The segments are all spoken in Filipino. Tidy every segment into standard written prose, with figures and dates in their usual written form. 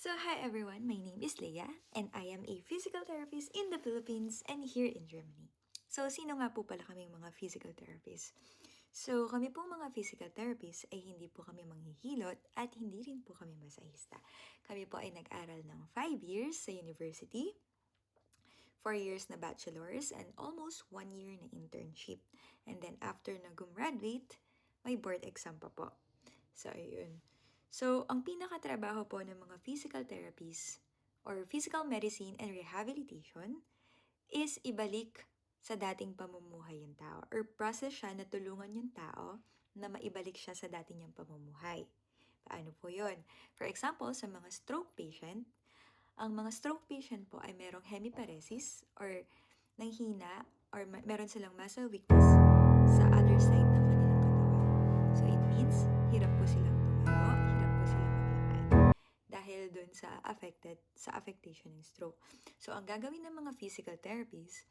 So hi everyone, my name is Leia and I am a physical therapist in the Philippines and here in Germany. So sino nga po pala kaming mga physical therapists? So kami pong mga physical therapists ay hindi po kami manghihilot at hindi rin po kami masahista. Kami po ay nag-aral ng 5 years sa university, 4 years na bachelor's and almost 1 year na internship. And then after na gumraduate, may board exam pa po. So ayun. So, ang pinakatrabaho po ng mga physical therapies or physical medicine and rehabilitation is ibalik sa dating pamumuhay yung tao or process siya na tulungan yung tao na maibalik siya sa dating niyang pamumuhay. Paano po yun? For example, sa mga stroke patient, ang mga stroke patient po ay merong hemiparesis or nanghina or meron silang muscle weakness sa other side ng kanilang katawan. So it means hirap po silang tumayo, hirap po silang maglakad dahil dun sa affectation ng stroke. So ang gagawin ng mga physical therapies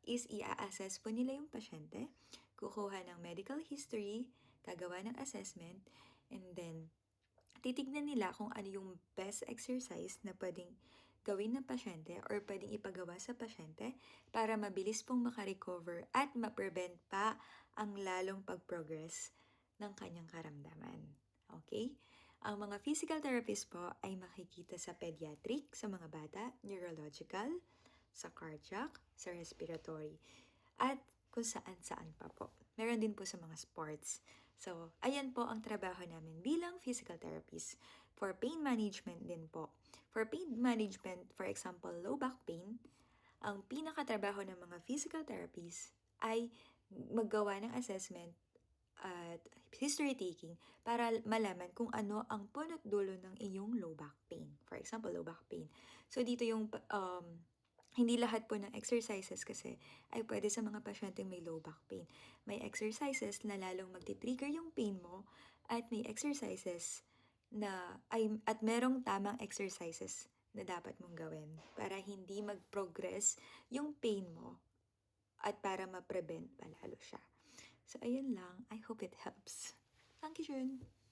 is i-assess po nila yung pasyente, kukuha ng medical history, gagawa ng assessment, and then titignan nila kung ano yung best exercise na pwedeng gawin ng pasyente or pwedeng ipagawa sa pasyente para mabilis pong makarecover at ma-prevent pa ang lalong pag-progress ng kanyang karamdaman. Okay? Ang mga physical therapist po ay makikita sa pediatric, sa mga bata, neurological, sa cardiac, sa respiratory, at kung saan-saan pa po. Meron din po sa mga sports. So, ayan po ang trabaho namin bilang physical therapist. For pain management din po. For pain management, for example, low back pain, ang pinakatrabaho ng mga physical therapists ay maggawa ng assessment at history taking para malaman kung ano ang punot dulo ng iyong low back pain. For example, low back pain. So, dito yung hindi lahat po ng exercises kasi ay pwede sa mga pasyenteng may low back pain. May exercises na lalong magti-trigger yung pain mo at may exercises at merong tamang exercises na dapat mong gawin para hindi mag-progress yung pain mo at para ma-prevent palalo siya. So, ayun lang. I hope it helps. Thank you, Jun.